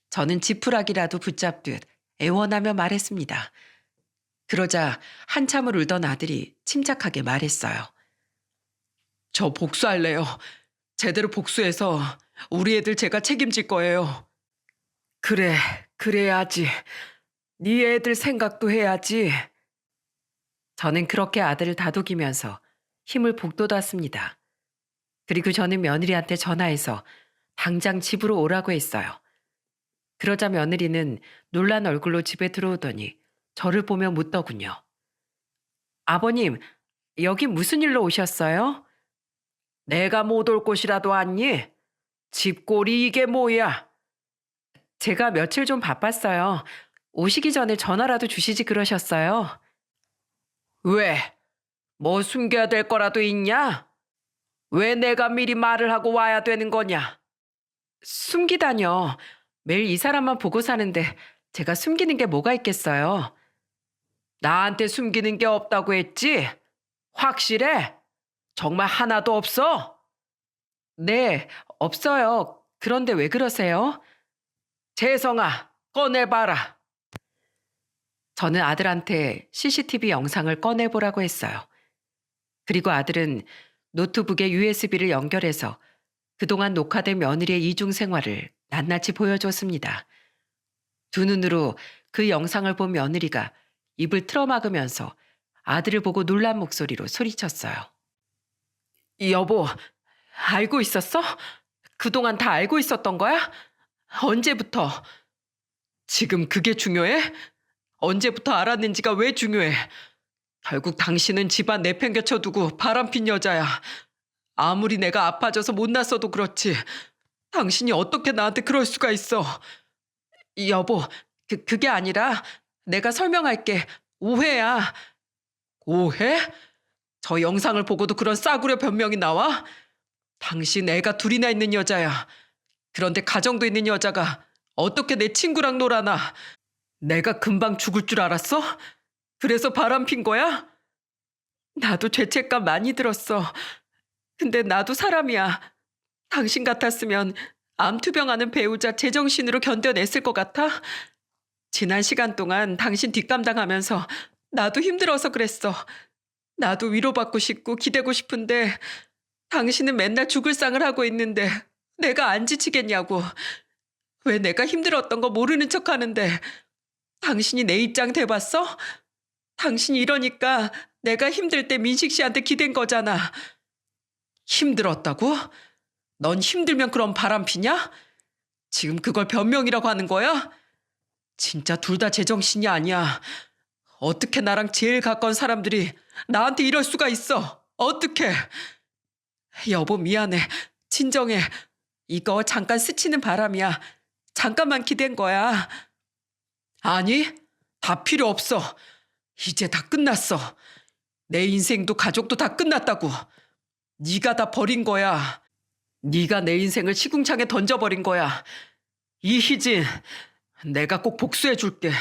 저는 지푸라기라도 붙잡듯 애원하며 말했습니다. 그러자 한참을 울던 아들이 침착하게 말했어요. 저 복수할래요. 제대로 복수해서 우리 애들 제가 책임질 거예요. 그래, 그래야지. 네 애들 생각도 해야지. 저는 그렇게 아들을 다독이면서 힘을 북돋았습니다. 그리고 저는 며느리한테 전화해서 당장 집으로 오라고 했어요. 그러자 며느리는 놀란 얼굴로 집에 들어오더니 저를 보며 묻더군요. 아버님, 여기 무슨 일로 오셨어요? 내가 못 올 곳이라도 왔니? 집골이 이게 뭐야? 제가 며칠 좀 바빴어요. 오시기 전에 전화라도 주시지 그러셨어요. 왜? 뭐 숨겨야 될 거라도 있냐? 왜 내가 미리 말을 하고 와야 되는 거냐? 숨기다뇨. 매일 이 사람만 보고 사는데 제가 숨기는 게 뭐가 있겠어요? 나한테 숨기는 게 없다고 했지? 확실해? 정말 하나도 없어? 네, 없어요. 그런데 왜 그러세요? 재성아, 꺼내봐라. 저는 아들한테 CCTV 영상을 꺼내보라고 했어요. 그리고 아들은 노트북에 USB를 연결해서 그동안 녹화된 며느리의 이중 생활을 낱낱이 보여줬습니다. 두 눈으로 그 영상을 본 며느리가 입을 틀어막으면서 아들을 보고 놀란 목소리로 소리쳤어요. 여보, 알고 있었어? 그동안 다 알고 있었던 거야? 언제부터? 지금 그게 중요해? 언제부터 알았는지가 왜 중요해? 결국 당신은 집안 내팽개쳐두고 바람핀 여자야. 아무리 내가 아파져서 못났어도 그렇지. 당신이 어떻게 나한테 그럴 수가 있어? 여보, 그게 아니라 내가 설명할게. 오해야. 오해? 저 영상을 보고도 그런 싸구려 변명이 나와? 당신 애가 둘이나 있는 여자야. 그런데 가정도 있는 여자가 어떻게 내 친구랑 놀아나? 내가 금방 죽을 줄 알았어? 그래서 바람핀 거야? 나도 죄책감 많이 들었어. 근데 나도 사람이야. 당신 같았으면 암투병하는 배우자 제정신으로 견뎌냈을 것 같아? 지난 시간 동안 당신 뒷감당하면서 나도 힘들어서 그랬어. 나도 위로받고 싶고 기대고 싶은데 당신은 맨날 죽을 상을 하고 있는데 내가 안 지치겠냐고. 왜 내가 힘들었던 거 모르는 척 하는데 당신이 내 입장 돼봤어? 당신이 이러니까 내가 힘들 때 민식 씨한테 기댄 거잖아. 힘들었다고? 넌 힘들면 그럼 바람 피냐? 지금 그걸 변명이라고 하는 거야? 진짜 둘 다 제정신이 아니야. 어떻게 나랑 제일 가까운 사람들이 나한테 이럴 수가 있어? 어떻게? 여보 미안해. 진정해. 이거 잠깐 스치는 바람이야. 잠깐만 기댄 거야. 아니, 다 필요 없어. 이제 다 끝났어. 내 인생도 가족도 다 끝났다고. 네가 다 버린 거야. 네가 내 인생을 시궁창에 던져버린 거야. 이희진, 내가 꼭 복수해 줄게.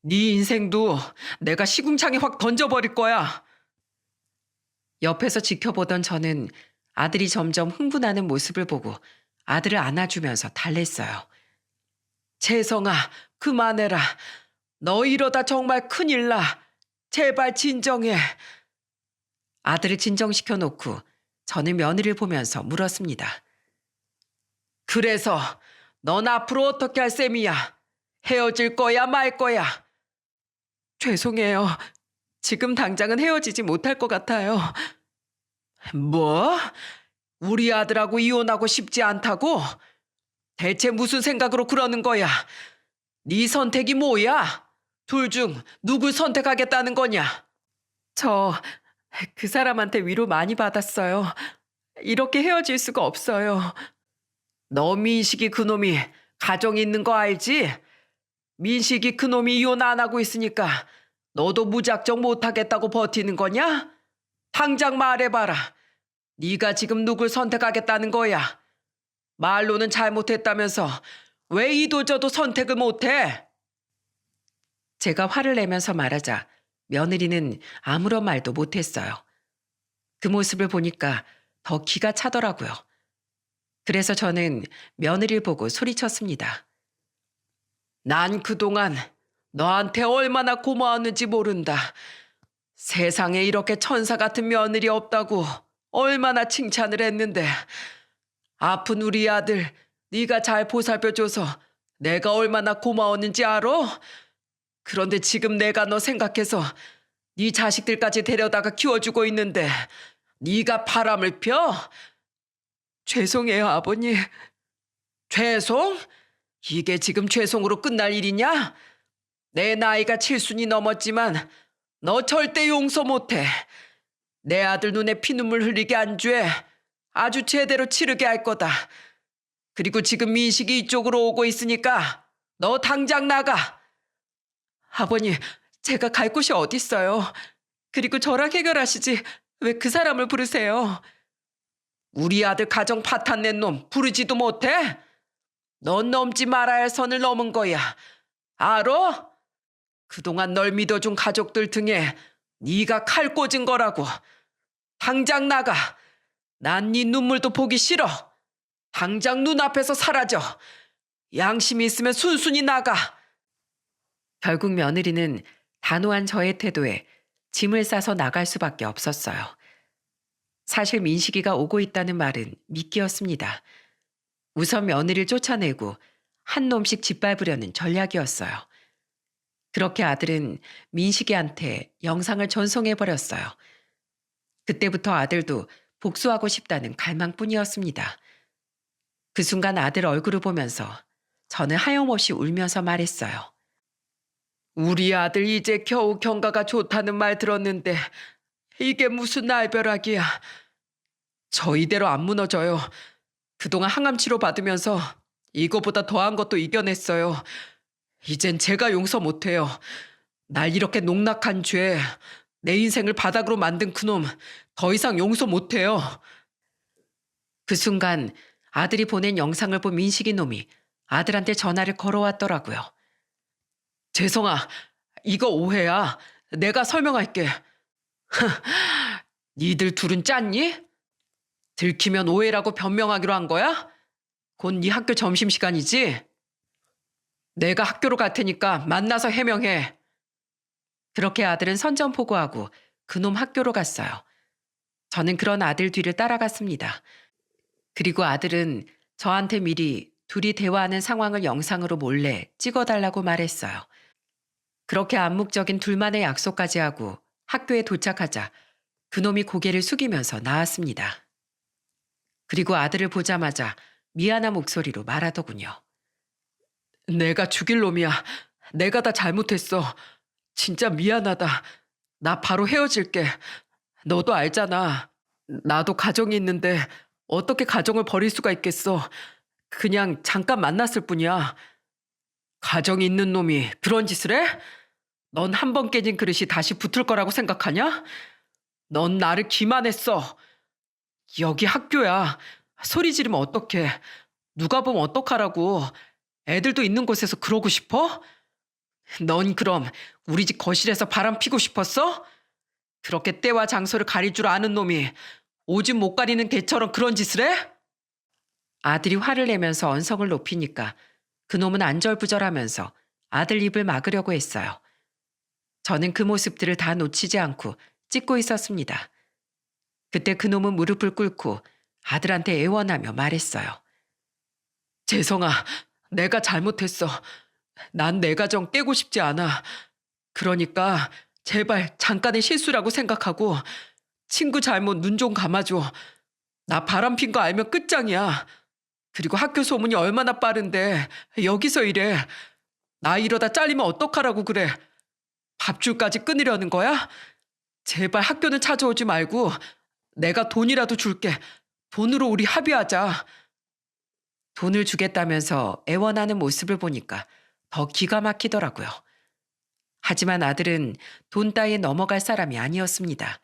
네 인생도 내가 시궁창에 확 던져버릴 거야. 옆에서 지켜보던 저는 아들이 점점 흥분하는 모습을 보고 아들을 안아주면서 달랬어요. 재성아, 그만해라. 너 이러다 정말 큰일 나. 제발 진정해. 아들을 진정시켜 놓고 저는 며느리를 보면서 물었습니다. 그래서 넌 앞으로 어떻게 할 셈이야? 헤어질 거야 말 거야? 죄송해요. 지금 당장은 헤어지지 못할 것 같아요. 뭐? 우리 아들하고 이혼하고 싶지 않다고? 대체 무슨 생각으로 그러는 거야? 네 선택이 뭐야? 둘 중 누굴 선택하겠다는 거냐? 저 그 사람한테 위로 많이 받았어요. 이렇게 헤어질 수가 없어요. 너 민식이 그놈이 가정 있는 거 알지? 민식이 그놈이 이혼 안 하고 있으니까 너도 무작정 못하겠다고 버티는 거냐? 당장 말해봐라. 네가 지금 누굴 선택하겠다는 거야? 말로는 잘못했다면서 왜 이도저도 선택을 못해? 제가 화를 내면서 말하자 며느리는 아무런 말도 못했어요. 그 모습을 보니까 더 기가 차더라고요. 그래서 저는 며느리를 보고 소리쳤습니다. 난 그동안 너한테 얼마나 고마웠는지 모른다. 세상에 이렇게 천사 같은 며느리 없다고 얼마나 칭찬을 했는데 아픈 우리 아들 네가 잘 보살펴줘서 내가 얼마나 고마웠는지 알아? 그런데 지금 내가 너 생각해서 네 자식들까지 데려다가 키워주고 있는데 네가 바람을 펴? 죄송해요 아버님. 죄송? 이게 지금 죄송으로 끝날 일이냐? 내 나이가 7순이 넘었지만 너 절대 용서 못해. 내 아들 눈에 피눈물 흘리게 한 죄 아주 제대로 치르게 할 거다. 그리고 지금 민식이 이쪽으로 오고 있으니까 너 당장 나가. 아버님, 제가 갈 곳이 어딨어요. 그리고 저랑 해결하시지 왜 그 사람을 부르세요? 우리 아들 가정 파탄 낸 놈 부르지도 못해? 넌 넘지 말아야 할 선을 넘은 거야. 알어? 그동안 널 믿어준 가족들 등에 네가 칼 꽂은 거라고. 당장 나가. 난 네 눈물도 보기 싫어. 당장 눈앞에서 사라져. 양심이 있으면 순순히 나가. 결국 며느리는 단호한 저의 태도에 짐을 싸서 나갈 수밖에 없었어요. 사실 민식이가 오고 있다는 말은 미끼였습니다. 우선 며느리를 쫓아내고 한 놈씩 짓밟으려는 전략이었어요. 그렇게 아들은 민식이한테 영상을 전송해버렸어요. 그때부터 아들도 복수하고 싶다는 갈망뿐이었습니다. 그 순간 아들 얼굴을 보면서 저는 하염없이 울면서 말했어요. 우리 아들 이제 겨우 경과가 좋다는 말 들었는데 이게 무슨 날벼락이야. 저 이대로 안 무너져요. 그동안 항암 치료 받으면서 이거보다 더한 것도 이겨냈어요. 이젠 제가 용서 못해요. 날 이렇게 농락한 죄, 내 인생을 바닥으로 만든 그놈 더 이상 용서 못해요. 그 순간 아들이 보낸 영상을 본 민식이 놈이 아들한테 전화를 걸어왔더라고요. 재성아, 이거 오해야. 내가 설명할게. 니들 둘은 짰니? 들키면 오해라고 변명하기로 한 거야? 곧 네 학교 점심시간이지? 내가 학교로 갈 테니까 만나서 해명해. 그렇게 아들은 선전포고하고 그놈 학교로 갔어요. 저는 그런 아들 뒤를 따라갔습니다. 그리고 아들은 저한테 미리 둘이 대화하는 상황을 영상으로 몰래 찍어달라고 말했어요. 그렇게 암묵적인 둘만의 약속까지 하고 학교에 도착하자 그놈이 고개를 숙이면서 나왔습니다. 그리고 아들을 보자마자 미안한 목소리로 말하더군요. 내가 죽일 놈이야. 내가 다 잘못했어. 진짜 미안하다. 나 바로 헤어질게. 너도 알잖아. 나도 가정이 있는데 어떻게 가정을 버릴 수가 있겠어. 그냥 잠깐 만났을 뿐이야. 가정이 있는 놈이 그런 짓을 해? 넌 한 번 깨진 그릇이 다시 붙을 거라고 생각하냐? 넌 나를 기만했어. 여기 학교야. 소리 지르면 어떡해. 누가 보면 어떡하라고. 애들도 있는 곳에서 그러고 싶어? 넌 그럼 우리 집 거실에서 바람 피고 싶었어? 그렇게 때와 장소를 가릴 줄 아는 놈이 오줌 못 가리는 개처럼 그런 짓을 해? 아들이 화를 내면서 언성을 높이니까 그놈은 안절부절하면서 아들 입을 막으려고 했어요. 저는 그 모습들을 다 놓치지 않고 찍고 있었습니다. 그때 그놈은 무릎을 꿇고 아들한테 애원하며 말했어요. 재성아, 내가 잘못했어. 난 내 가정 깨고 싶지 않아. 그러니까 제발 잠깐의 실수라고 생각하고 친구 잘못 눈 좀 감아줘. 나 바람핀 거 알면 끝장이야. 그리고 학교 소문이 얼마나 빠른데 여기서 이래. 나 이러다 잘리면 어떡하라고 그래. 밥줄까지 끊으려는 거야? 제발 학교는 찾아오지 말고 내가 돈이라도 줄게. 돈으로 우리 합의하자. 돈을 주겠다면서 애원하는 모습을 보니까 더 기가 막히더라고요. 하지만 아들은 돈 따위에 넘어갈 사람이 아니었습니다.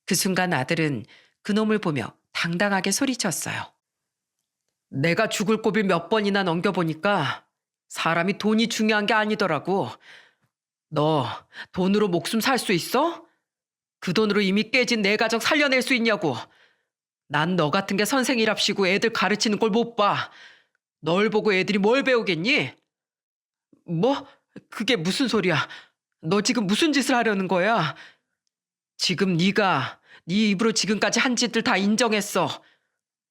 그 순간 아들은 그놈을 보며 당당하게 소리쳤어요. 내가 죽을 고비를 몇 번이나 넘겨보니까 사람이 돈이 중요한 게 아니더라고. 너 돈으로 목숨 살 수 있어? 그 돈으로 이미 깨진 내 가정 살려낼 수 있냐고. 난 너 같은 게 선생이랍시고 애들 가르치는 걸 못 봐. 널 보고 애들이 뭘 배우겠니? 뭐? 그게 무슨 소리야? 너 지금 무슨 짓을 하려는 거야? 지금 네가 네 입으로 지금까지 한 짓들 다 인정했어.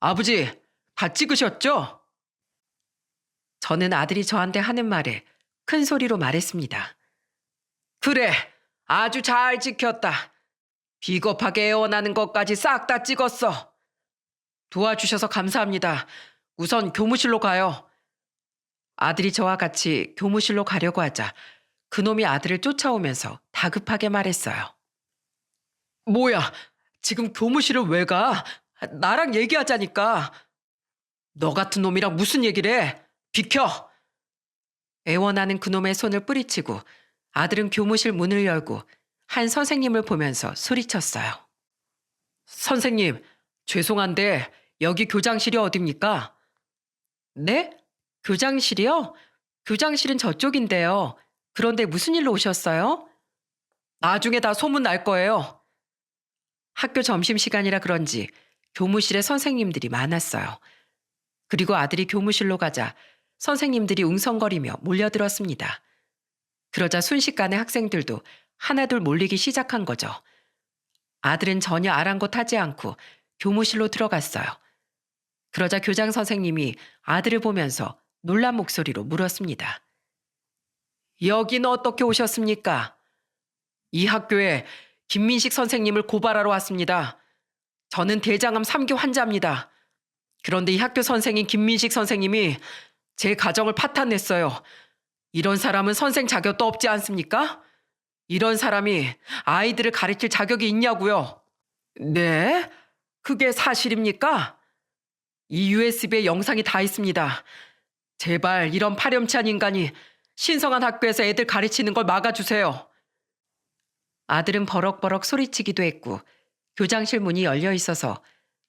아버지, 다 찍으셨죠? 저는 아들이 저한테 하는 말에 큰 소리로 말했습니다. 그래, 아주 잘 지켰다. 비겁하게 애원하는 것까지 싹 다 찍었어. 도와주셔서 감사합니다. 우선 교무실로 가요. 아들이 저와 같이 교무실로 가려고 하자 그놈이 아들을 쫓아오면서 다급하게 말했어요. 뭐야, 지금 교무실을 왜 가? 나랑 얘기하자니까. 너 같은 놈이랑 무슨 얘기를 해? 비켜! 애원하는 그놈의 손을 뿌리치고 아들은 교무실 문을 열고 한 선생님을 보면서 소리쳤어요. 선생님, 죄송한데 여기 교장실이 어딥니까? 네? 교장실이요? 교장실은 저쪽인데요. 그런데 무슨 일로 오셨어요? 나중에 다 소문 날 거예요. 학교 점심시간이라 그런지 교무실에 선생님들이 많았어요. 그리고 아들이 교무실로 가자 선생님들이 웅성거리며 몰려들었습니다. 그러자 순식간에 학생들도 하나둘 몰리기 시작한 거죠. 아들은 전혀 아랑곳하지 않고 교무실로 들어갔어요. 그러자 교장 선생님이 아들을 보면서 놀란 목소리로 물었습니다. 여긴 어떻게 오셨습니까? 이 학교에 김민식 선생님을 고발하러 왔습니다. 저는 대장암 3기 환자입니다. 그런데 이 학교 선생인 김민식 선생님이 제 가정을 파탄냈어요. 이런 사람은 선생 자격도 없지 않습니까? 이런 사람이 아이들을 가르칠 자격이 있냐고요. 네? 그게 사실입니까? 이 USB에 영상이 다 있습니다. 제발 이런 파렴치한 인간이 신성한 학교에서 애들 가르치는 걸 막아주세요. 아들은 버럭버럭 소리치기도 했고 교장실 문이 열려 있어서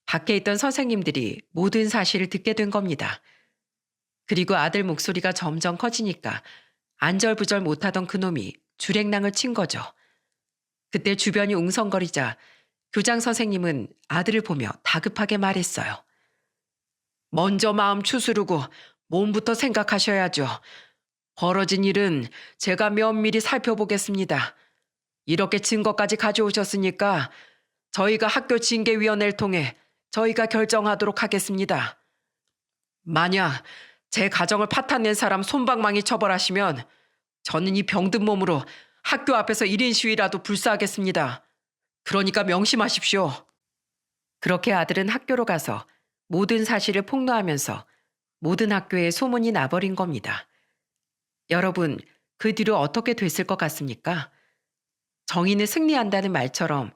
밖에 있던 선생님들이 모든 사실을 듣게 된 겁니다. 그리고 아들 목소리가 점점 커지니까 안절부절 못하던 그놈이 주랭랑을 친 거죠. 그때 주변이 웅성거리자 교장 선생님은 아들을 보며 다급하게 말했어요. 먼저 마음 추스르고 몸부터 생각하셔야죠. 벌어진 일은 제가 면밀히 살펴보겠습니다. 이렇게 증거까지 가져오셨으니까 저희가 학교 징계위원회를 통해 저희가 결정하도록 하겠습니다. 만약 제 가정을 파탄낸 사람 솜방망이 처벌하시면 저는 이 병든 몸으로 학교 앞에서 1인 시위라도 불사하겠습니다. 그러니까 명심하십시오. 그렇게 아들은 학교로 가서 모든 사실을 폭로하면서 모든 학교에 소문이 나버린 겁니다. 여러분, 그 뒤로 어떻게 됐을 것 같습니까? 정의는 승리한다는 말처럼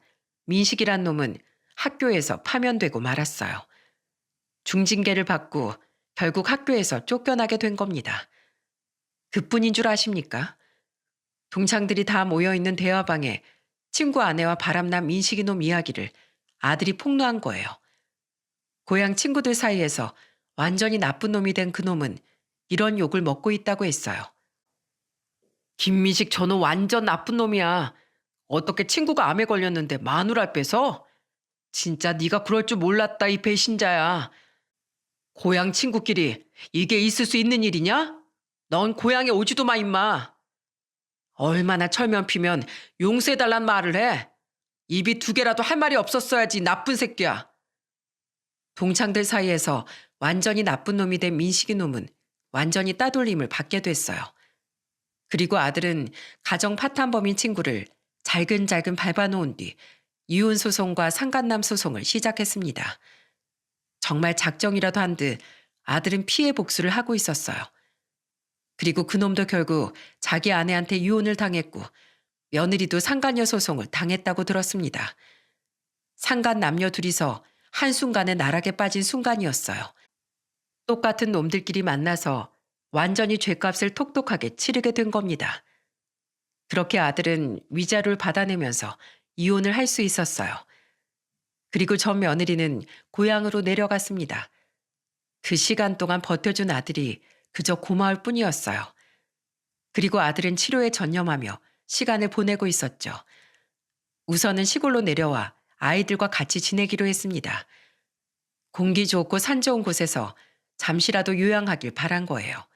민식이란 놈은 학교에서 파면되고 말았어요. 중징계를 받고 결국 학교에서 쫓겨나게 된 겁니다. 그뿐인 줄 아십니까? 동창들이 다 모여있는 대화방에 친구 아내와 바람난 민식이 놈 이야기를 아들이 폭로한 거예요. 고향 친구들 사이에서 완전히 나쁜 놈이 된 그 놈은 이런 욕을 먹고 있다고 했어요. 김민식 저놈 완전 나쁜 놈이야. 어떻게 친구가 암에 걸렸는데 마누라 뺏어? 진짜 네가 그럴 줄 몰랐다 이 배신자야. 고향 친구끼리 이게 있을 수 있는 일이냐? 넌 고향에 오지도 마 임마. 얼마나 철면 피면 용서해달란 말을 해. 입이 2개라도 할 말이 없었어야지 나쁜 새끼야. 동창들 사이에서 완전히 나쁜 놈이 된 민식이 놈은 완전히 따돌림을 받게 됐어요. 그리고 아들은 가정 파탄범인 친구를 잘근잘근 밟아놓은 뒤 이혼 소송과 상간남 소송을 시작했습니다. 정말 작정이라도 한 듯 아들은 피해 복수를 하고 있었어요. 그리고 그놈도 결국 자기 아내한테 이혼을 당했고 며느리도 상간녀 소송을 당했다고 들었습니다. 상간 남녀 둘이서 한순간에 나락에 빠진 순간이었어요. 똑같은 놈들끼리 만나서 완전히 죗값을 톡톡하게 치르게 된 겁니다. 그렇게 아들은 위자료를 받아내면서 이혼을 할 수 있었어요. 그리고 전 며느리는 고향으로 내려갔습니다. 그 시간 동안 버텨준 아들이 그저 고마울 뿐이었어요. 그리고 아들은 치료에 전념하며 시간을 보내고 있었죠. 우선은 시골로 내려와 아이들과 같이 지내기로 했습니다. 공기 좋고 산 좋은 곳에서 잠시라도 요양하길 바란 거예요.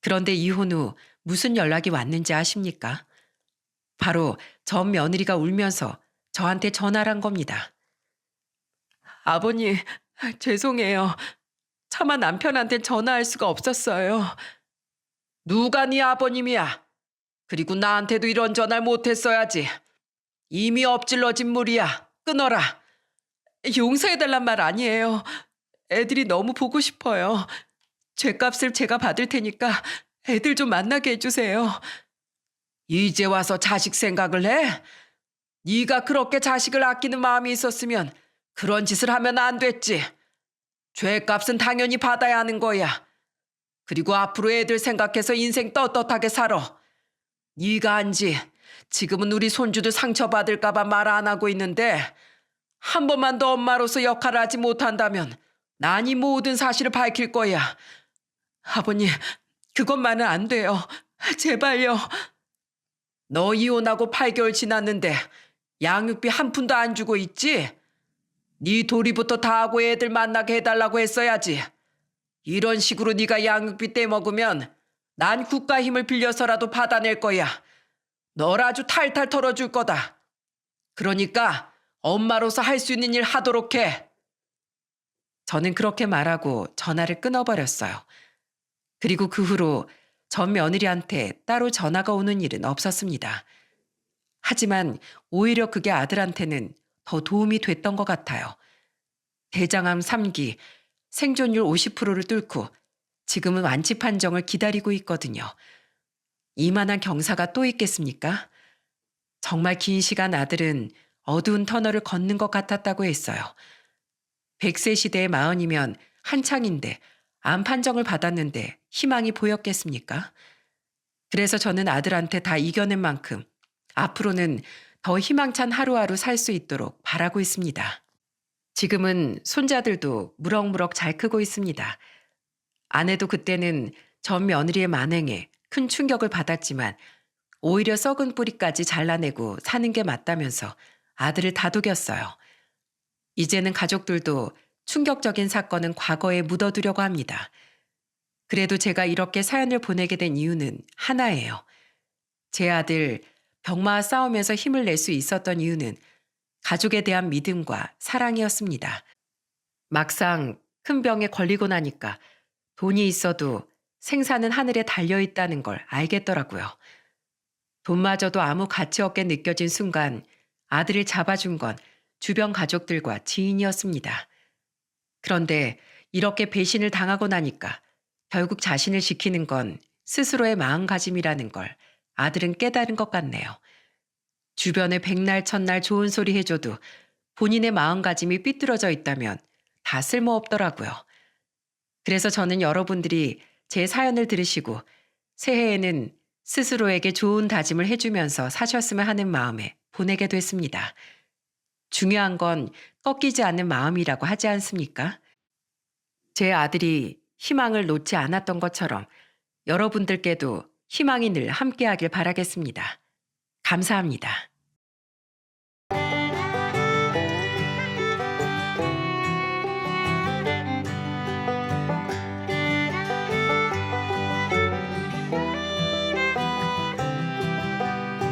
그런데 이혼 후 무슨 연락이 왔는지 아십니까? 바로 전 며느리가 울면서 저한테 전화를 한 겁니다. 아버님, 죄송해요. 차마 남편한테 전화할 수가 없었어요. 누가 네 아버님이야? 그리고 나한테도 이런 전화를 못했어야지. 이미 엎질러진 물이야. 끊어라. 용서해달란 말 아니에요. 애들이 너무 보고 싶어요. 죗값을 제가 받을 테니까 애들 좀 만나게 해주세요. 이제 와서 자식 생각을 해? 네가 그렇게 자식을 아끼는 마음이 있었으면 그런 짓을 하면 안 됐지. 죗값은 당연히 받아야 하는 거야. 그리고 앞으로 애들 생각해서 인생 떳떳하게 살아. 네가 안지 지금은 우리 손주들 상처받을까 봐 말 안 하고 있는데 한 번만 더 엄마로서 역할을 하지 못한다면 난 이 모든 사실을 밝힐 거야. 아버님, 그것만은 안 돼요. 제발요. 너 이혼하고 8개월 지났는데 양육비 한 푼도 안 주고 있지? 네 도리부터 다 하고 애들 만나게 해달라고 했어야지. 이런 식으로 네가 양육비 떼먹으면 난 국가 힘을 빌려서라도 받아낼 거야. 널 아주 탈탈 털어줄 거다. 그러니까 엄마로서 할 수 있는 일 하도록 해. 저는 그렇게 말하고 전화를 끊어버렸어요. 그리고 그 후로 전 며느리한테 따로 전화가 오는 일은 없었습니다. 하지만 오히려 그게 아들한테는 더 도움이 됐던 것 같아요. 대장암 3기, 생존율 50%를 뚫고 지금은 완치 판정을 기다리고 있거든요. 이만한 경사가 또 있겠습니까? 정말 긴 시간 아들은 어두운 터널을 걷는 것 같았다고 했어요. 100세 시대의 40이면 한창인데 암 판정을 받았는데 희망이 보였겠습니까? 그래서 저는 아들한테 다 이겨낸 만큼 앞으로는 더 희망찬 하루하루 살 수 있도록 바라고 있습니다. 지금은 손자들도 무럭무럭 잘 크고 있습니다. 아내도 그때는 전 며느리의 만행에 큰 충격을 받았지만 오히려 썩은 뿌리까지 잘라내고 사는 게 맞다면서 아들을 다독였어요. 이제는 가족들도 충격적인 사건은 과거에 묻어두려고 합니다. 그래도 제가 이렇게 사연을 보내게 된 이유는 하나예요. 제 아들 병마와 싸우면서 힘을 낼 수 있었던 이유는 가족에 대한 믿음과 사랑이었습니다. 막상 큰 병에 걸리고 나니까 돈이 있어도 생사는 하늘에 달려 있다는 걸 알겠더라고요. 돈마저도 아무 가치 없게 느껴진 순간 아들을 잡아준 건 주변 가족들과 지인이었습니다. 그런데 이렇게 배신을 당하고 나니까 결국 자신을 지키는 건 스스로의 마음가짐이라는 걸 아들은 깨달은 것 같네요. 주변에 백날 첫날 좋은 소리 해줘도 본인의 마음가짐이 삐뚤어져 있다면 다 쓸모없더라고요. 그래서 저는 여러분들이 제 사연을 들으시고 새해에는 스스로에게 좋은 다짐을 해주면서 사셨으면 하는 마음에 보내게 됐습니다. 중요한 건 꺾이지 않는 마음이라고 하지 않습니까? 제 아들이 희망을 놓지 않았던 것처럼 여러분들께도 희망이 늘 함께하길 바라겠습니다. 감사합니다.